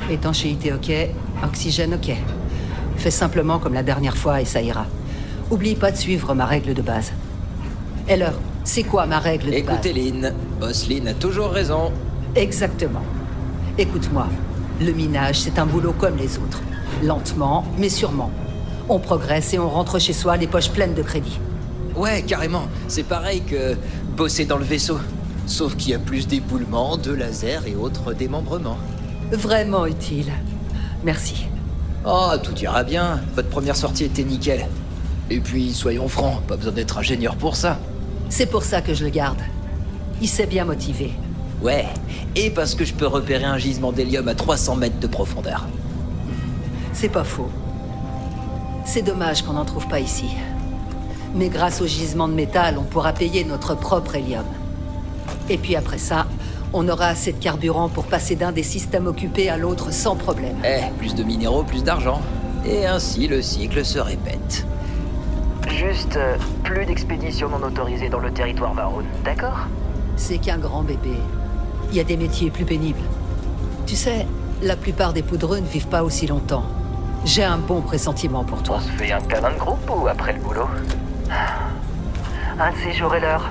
Étanchéité ok, oxygène ok. Fais simplement comme la dernière fois et ça ira. Oublie pas de suivre ma règle de base. Heller, c'est quoi ma règle de base? Écoutez Lynn, Boss Lynn a toujours raison. Exactement. Écoute-moi, le minage c'est un boulot comme les autres. Lentement, mais sûrement. On progresse et on rentre chez soi les poches pleines de crédit. Ouais, carrément. C'est pareil que bosser dans le vaisseau. Sauf qu'il y a plus d'éboulements, de lasers et autres démembrements. Vraiment utile. Merci. Oh, tout ira bien. Votre première sortie était nickel. Et puis, soyons francs, pas besoin d'être ingénieur pour ça. C'est pour ça que je le garde. Il s'est bien motivé. Ouais, et parce que je peux repérer un gisement d'hélium à 300 mètres de profondeur. C'est pas faux. C'est dommage qu'on n'en trouve pas ici. Mais grâce au gisement de métal, on pourra payer notre propre hélium. Et puis après ça, on aura assez de carburant pour passer d'un des systèmes occupés à l'autre sans problème. Plus de minéraux, plus d'argent. Et ainsi, le cycle se répète. Juste, plus d'expéditions non autorisées dans le territoire Varun, d'accord? C'est qu'un grand bébé. Il y a des métiers plus pénibles. Tu sais, la plupart des poudreux ne vivent pas aussi longtemps. J'ai un bon pressentiment pour toi. On se fait un câlin de groupe ou après le boulot? Un de ces jours et l'heure,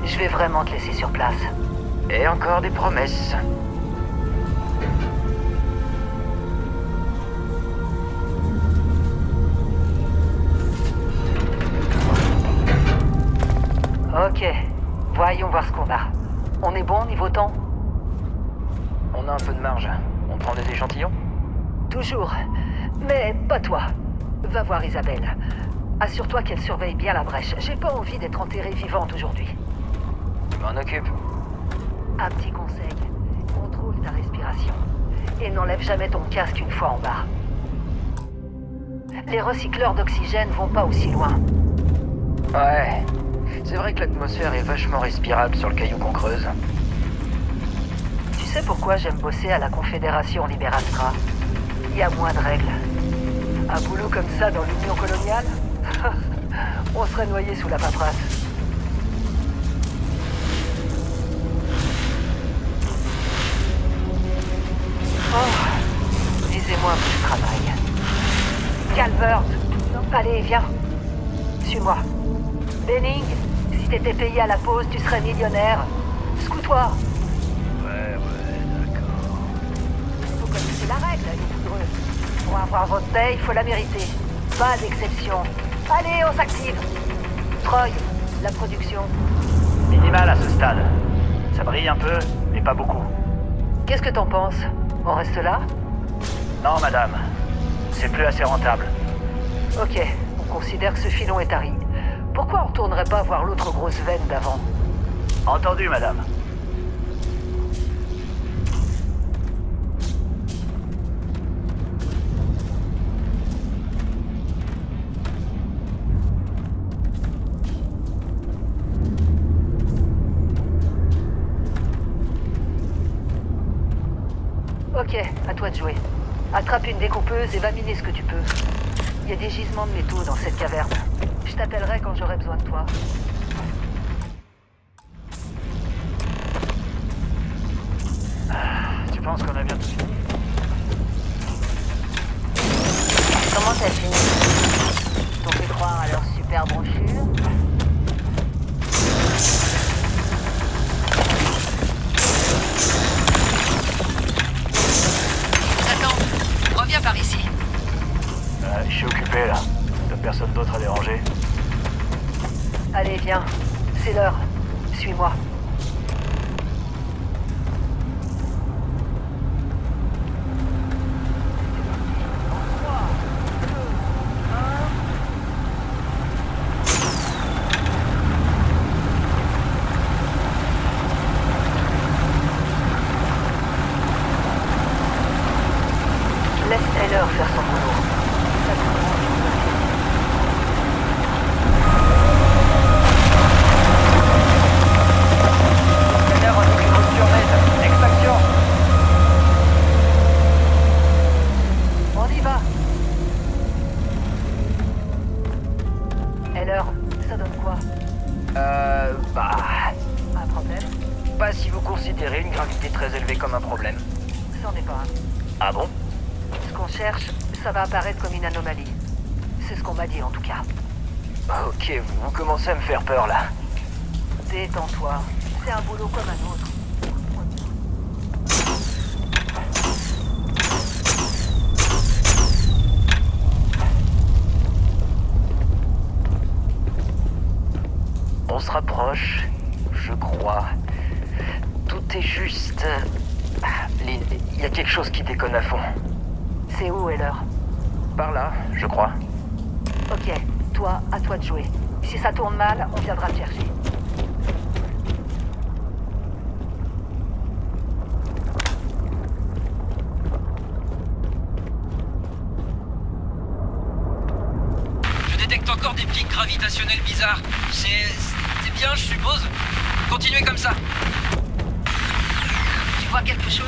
je vais vraiment te laisser sur place. Et encore des promesses. Ok, voyons voir ce qu'on a. On est bon niveau temps? On a un peu de marge. On prend des échantillons? Toujours. Mais pas toi. Va voir Isabelle. Assure-toi qu'elle surveille bien la brèche. J'ai pas envie d'être enterrée vivante aujourd'hui. Je m'en occupe. Un petit conseil. Contrôle ta respiration. Et n'enlève jamais ton casque une fois en bas. Les recycleurs d'oxygène vont pas aussi loin. Ouais. C'est vrai que l'atmosphère est vachement respirable sur le caillou qu'on creuse. Tu sais pourquoi j'aime bosser à la Confédération Liberastra? Il y a moins de règles. Un boulot comme ça dans l'Union coloniale? On serait noyé sous la paperasse. Oh, disez-moi un peu de travail. Calvert, allez, viens. Suis-moi. Benning, si t'étais payé à la pause, tu serais millionnaire. Secoue-toi. Ouais, d'accord. Vous connaissez la règle, les poudreux. Pour avoir votre paye, il faut la mériter. Pas d'exception. Allez, on s'active. Troy, la production. Minimal à ce stade. Ça brille un peu, mais pas beaucoup. Qu'est-ce que t'en penses? On reste là? Non, madame. C'est plus assez rentable. Ok, on considère que ce filon est tari. Pourquoi on retournerait pas voir l'autre grosse veine d'avant? Entendu, madame. Ok, à toi de jouer. Attrape une découpeuse et va miner ce que tu peux. Il y a des gisements de métaux dans cette caverne. Je t'appellerai quand j'aurai besoin de toi. Tu penses qu'on a bientôt fini? Comment ça finit? T'ont fait croire à leur super brochure? Attends, reviens par ici. Je suis occupé, là. T'as personne d'autre à déranger? Allez, viens. C'est l'heure. Suis-moi. Laisse Heller faire son boulot. Ça te prend une Heller, on a une rupture nette. Extraction. On y va. Heller, ça donne quoi? Un problème? Pas si vous considérez une gravité très élevée comme un problème. C'en est pas un. Ah bon? Ce qu'on cherche, ça va apparaître comme une anomalie. C'est ce qu'on m'a dit en tout cas. Ok, vous commencez à me faire peur là. Détends-toi. C'est un boulot comme un autre. On se rapproche, je crois. Tout est juste... Lynn, il y a quelque chose qui déconne à fond. C'est où est l'heure? Par là, je crois. Ok, toi, à toi de jouer. Si ça tourne mal, on viendra te chercher. Je détecte encore des pics gravitationnels bizarres. C'est bien, je suppose. Continuez comme ça. Tu vois quelque chose?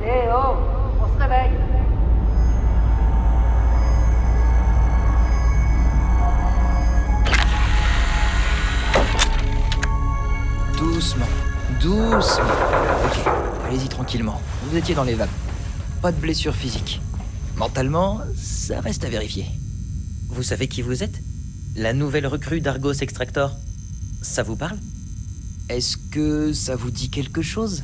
Eh oh, on se réveille. Doucement, doucement. Ok, allez-y tranquillement. Vous étiez dans les vapes. Pas de blessure physique. Mentalement, ça reste à vérifier. Vous savez qui vous êtes? La nouvelle recrue d'Argos Extractor. Ça vous parle? Est-ce que ça vous dit quelque chose?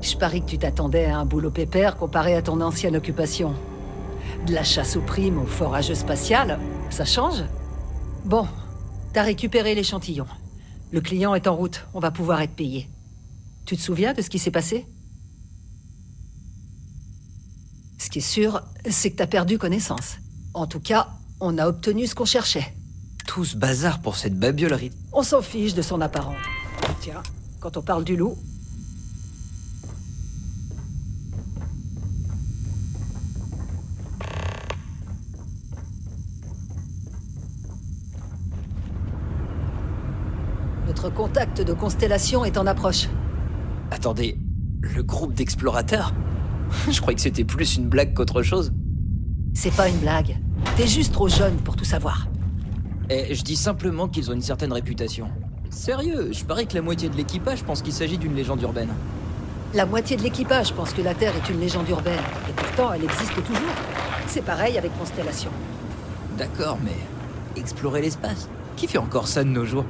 Je parie que tu t'attendais à un boulot pépère comparé à ton ancienne occupation. De la chasse aux primes au forageux spatial, ça change? Bon, t'as récupéré l'échantillon. Le client est en route, on va pouvoir être payé. Tu te souviens de ce qui s'est passé? Ce qui est sûr, c'est que t'as perdu connaissance. En tout cas, on a obtenu ce qu'on cherchait. Tout ce bazar pour cette babiolerie. On s'en fiche de son apparence. Tiens, quand on parle du loup... Notre contact de constellation est en approche. Attendez, le groupe d'explorateurs? Je croyais que c'était plus une blague qu'autre chose. C'est pas une blague. T'es juste trop jeune pour tout savoir. Et je dis simplement qu'ils ont une certaine réputation. Sérieux, je parie que la moitié de l'équipage pense qu'il s'agit d'une légende urbaine. La moitié de l'équipage pense que la Terre est une légende urbaine. Et pourtant, elle existe toujours. C'est pareil avec Constellation. D'accord, mais explorer l'espace? Qui fait encore ça de nos jours?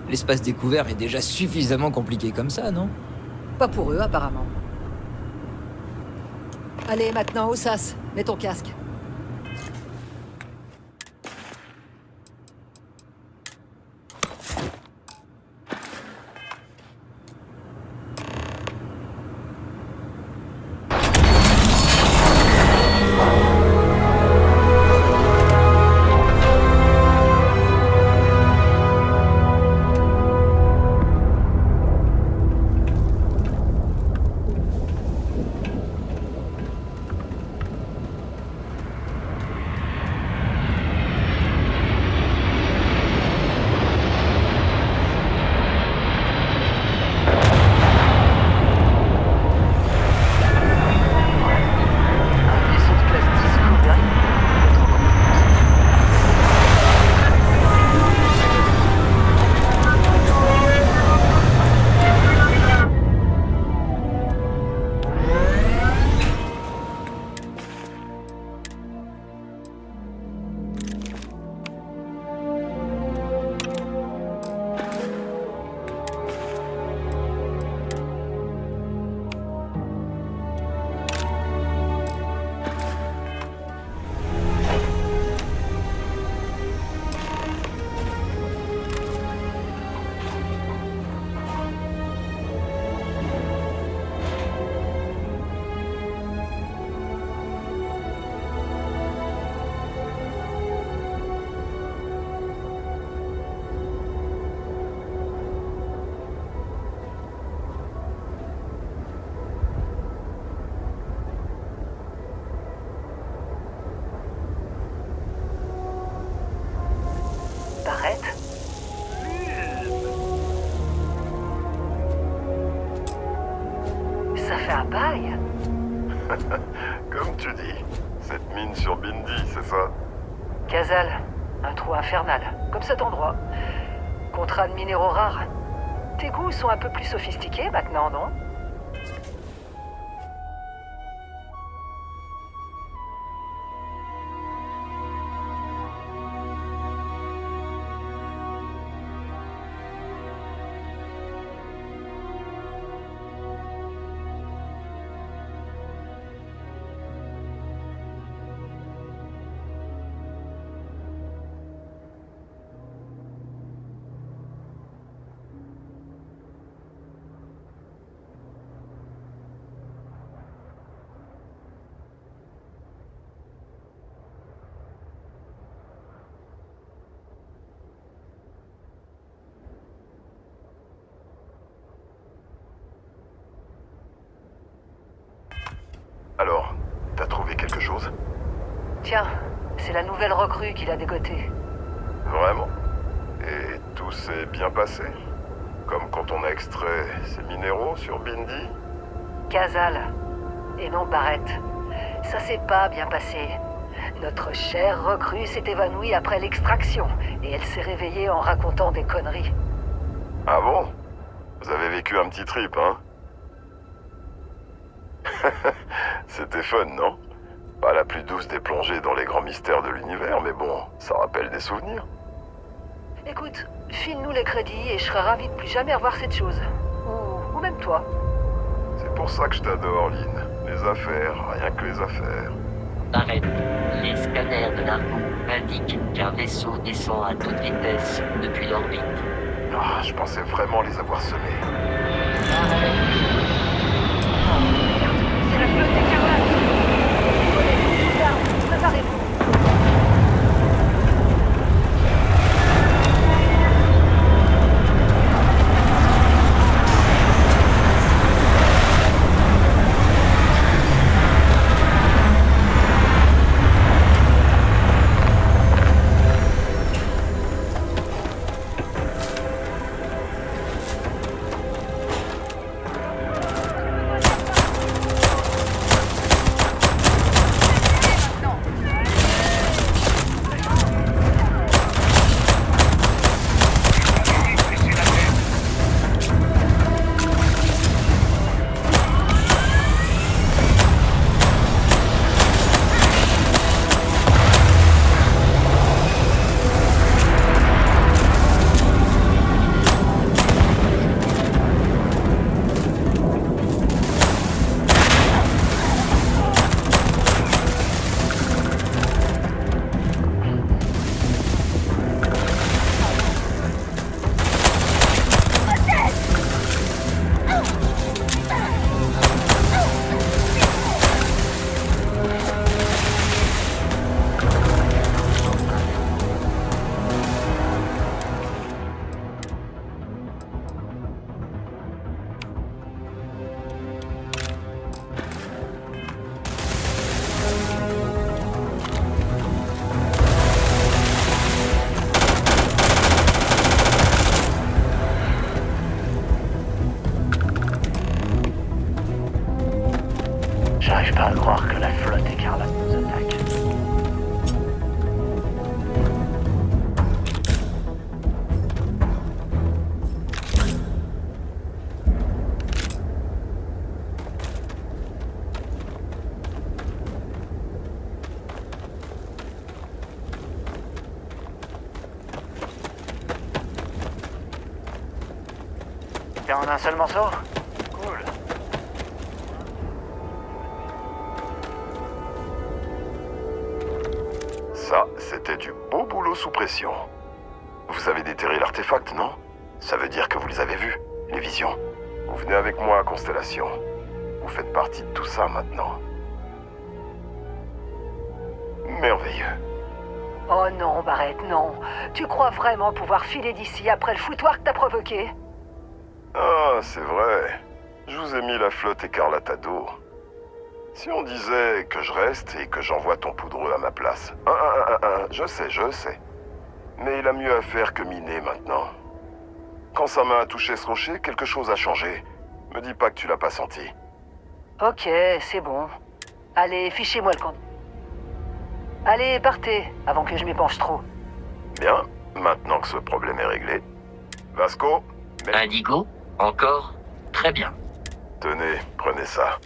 L'espace découvert est déjà suffisamment compliqué comme ça, non? Pas pour eux, apparemment. Allez, maintenant, au sas. Mets ton casque. Ça fait un bail. Comme tu dis, cette mine sur Bindi, c'est ça? Casal, un trou infernal, comme cet endroit. Contrat de minéraux rares. Tes goûts sont un peu plus sophistiqués maintenant, non? Alors, t'as trouvé quelque chose? Tiens, c'est la nouvelle recrue qu'il a dégotée. Vraiment? Et tout s'est bien passé? Comme quand on a extrait ces minéraux sur Bindi? Casal, et non Barrett. Ça s'est pas bien passé. Notre chère recrue s'est évanouie après l'extraction, et elle s'est réveillée en racontant des conneries. Ah bon? Vous avez vécu un petit trip, hein? C'était fun, non? Pas la plus douce des plongées dans les grands mystères de l'univers, mais bon, ça rappelle des souvenirs. Écoute, file-nous les crédits et je serai ravi de plus jamais revoir cette chose. Ou même toi. C'est C'est pour ça que je t'adore, Lynn. Les affaires, rien que les affaires. Arrête. Les scanners de l'Argo indiquent qu'un vaisseau descend à toute vitesse depuis l'orbite. Ah, je pensais vraiment les avoir semés. C'est la flotte écarlate. Garde, préparez-vous. J'arrive pas à croire que la flotte écarlate nous attaque. T'es en un seul morceau? Cool. Ça, c'était du beau boulot sous pression. Vous avez déterré l'artefact, non? Ça veut dire que vous les avez vus, les visions. Vous venez avec moi à Constellation. Vous faites partie de tout ça maintenant. Merveilleux. Oh non, Barrett, non. Tu crois vraiment pouvoir filer d'ici après le foutoir que t'as provoqué? Ah, c'est vrai. Je vous ai mis la flotte écarlate à dos. Si on disait que je reste et que j'envoie ton poudreux à ma place. Je sais. Mais il a mieux à faire que miner maintenant. Quand sa main a touché ce rocher, quelque chose a changé. Me dis pas que tu l'as pas senti. Ok, c'est bon. Allez, fichez-moi le camp. Allez, partez, avant que je m'y penche trop. Bien, maintenant que ce problème est réglé. Vasco, Indigo? Encore? Très bien. tenez, prenez ça.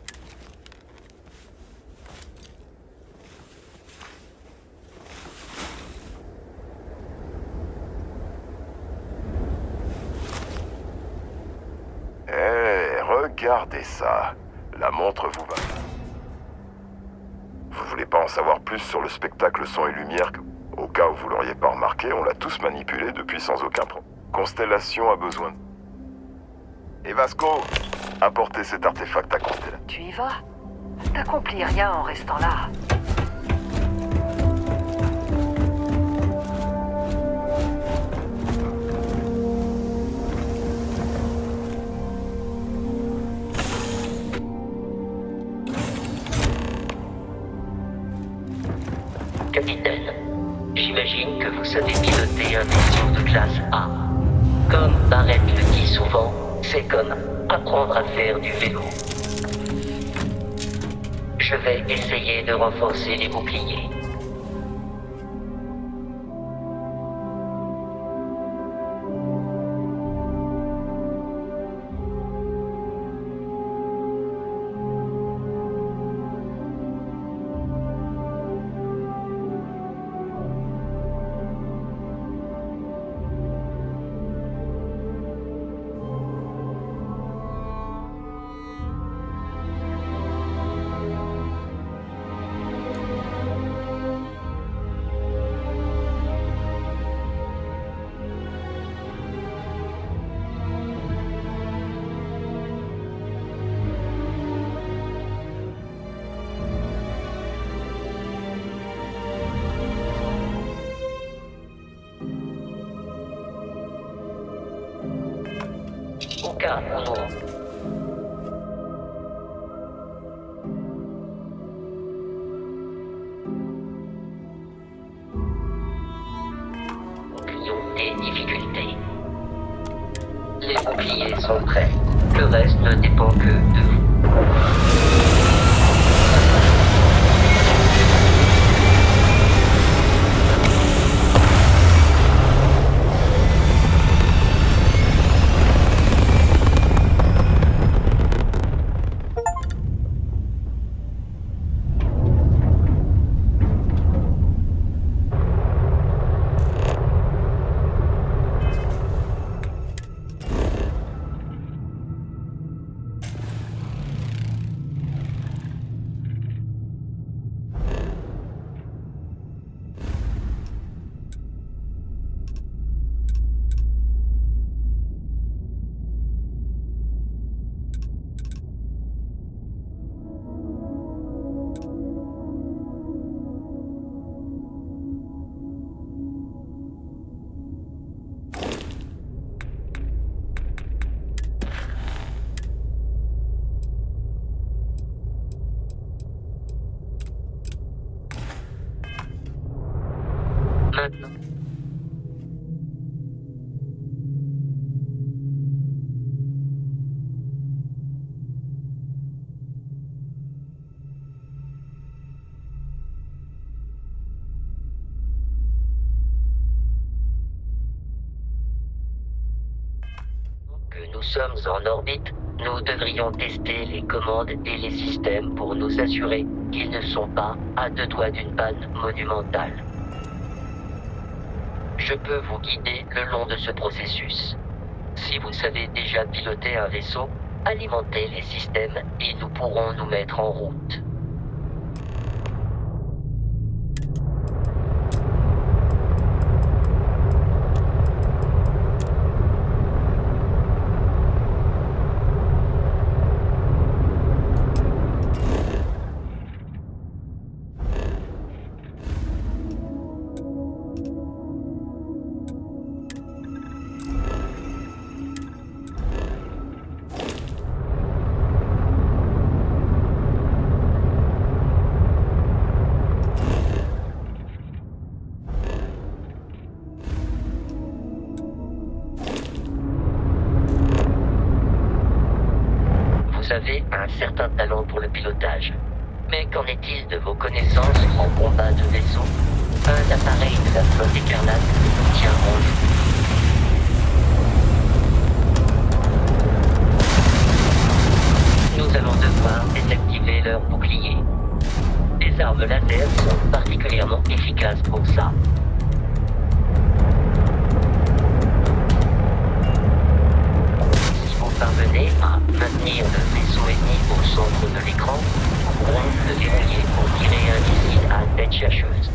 Regardez ça. La montre vous va. Vous voulez pas en savoir plus sur le spectacle son et lumière que, au cas où vous l'auriez pas remarqué, on l'a tous manipulé depuis sans aucun problème. Constellation a besoin. Et Vasco, apportez cet artefact à Constellation. Tu y vas? T'accomplis rien en restant là. Capitaine, j'imagine que vous savez piloter un vaisseau de classe A. Comme Barrett le dit souvent, c'est comme apprendre à faire du vélo. Je vais essayer de renforcer les boucliers. cas où nous... Des difficultés. Les boucliers sont prêts. Le reste ne dépend que de vous. Maintenant. Que nous sommes en orbite, nous devrions tester les commandes et les systèmes pour nous assurer qu'ils ne sont pas à deux doigts d'une panne monumentale. Je peux vous guider le long de ce processus. Si vous savez déjà piloter un vaisseau, alimentez les systèmes et nous pourrons nous mettre en route. Vous avez un certain talent pour le pilotage. Mais qu'en est-il de vos connaissances en combat de vaisseau? Un appareil de la flotte écarlate vous tient en joue. Nous allons devoir désactiver leurs boucliers. Les armes laser sont particulièrement efficaces pour ça. Si vous parvenez à maintenir le vaisseau ennemi au centre de l'écran, nous pourrons le verrouiller pour tirer un missile à tête chercheuse.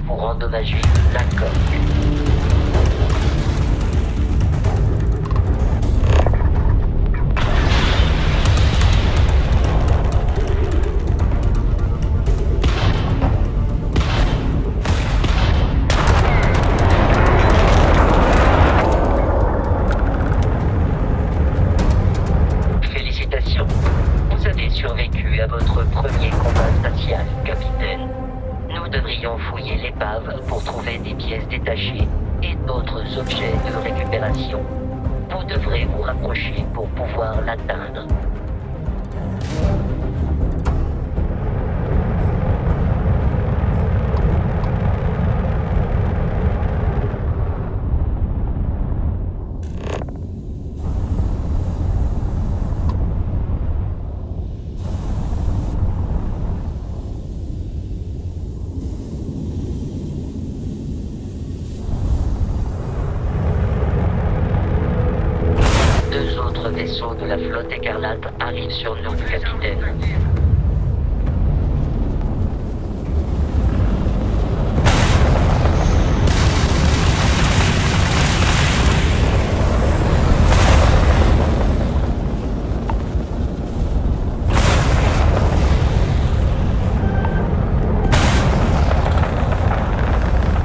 pour endommager la coque. Félicitations. Vous avez survécu à votre premier combat spatial, capitaine. Nous devrions fouiller l'épave pour trouver des pièces détachées et d'autres objets de récupération. Vous devrez vous rapprocher pour pouvoir l'atteindre. Deux autres vaisseaux de la flotte écarlate arrivent sur nous, capitaine.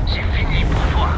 C'est fini pour toi.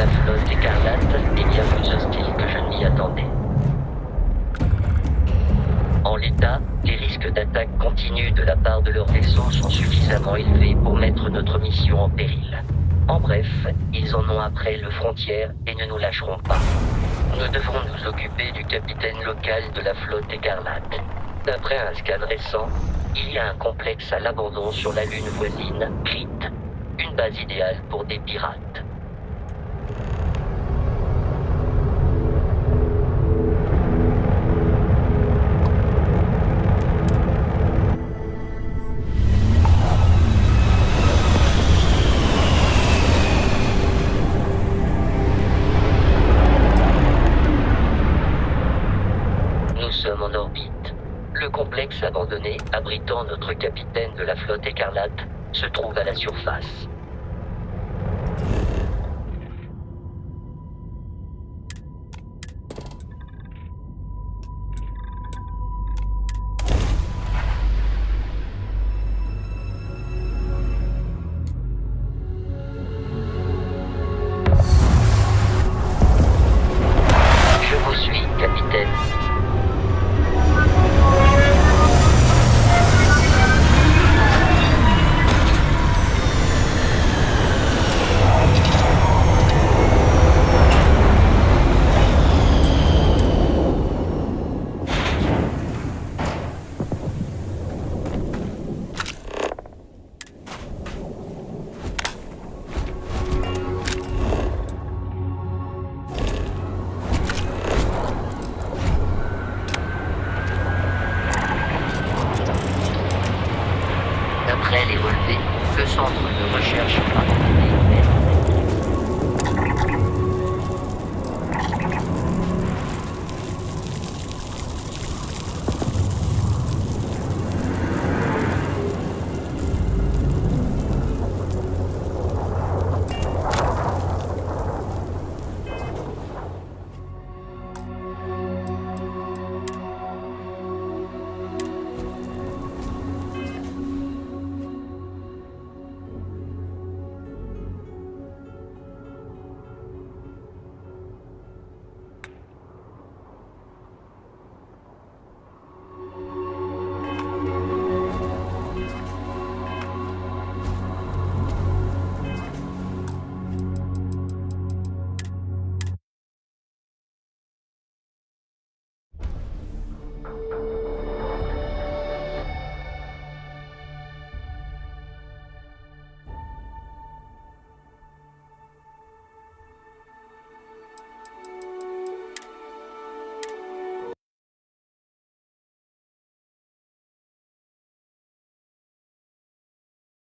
La flotte écarlate est bien plus hostile que je ne m'y attendais. En l'état, les risques d'attaque continue de la part de leurs vaisseaux sont suffisamment élevés pour mettre notre mission en péril. En bref, ils en ont après le frontière et ne nous lâcheront pas. Nous devrons nous occuper du capitaine local de la flotte écarlate. D'après un scan récent, il y a un complexe à l'abandon sur la lune voisine, Crete. Une base idéale pour des pirates. Nous sommes en orbite. Le complexe abandonné, abritant notre capitaine de la flotte écarlate, se trouve à la surface.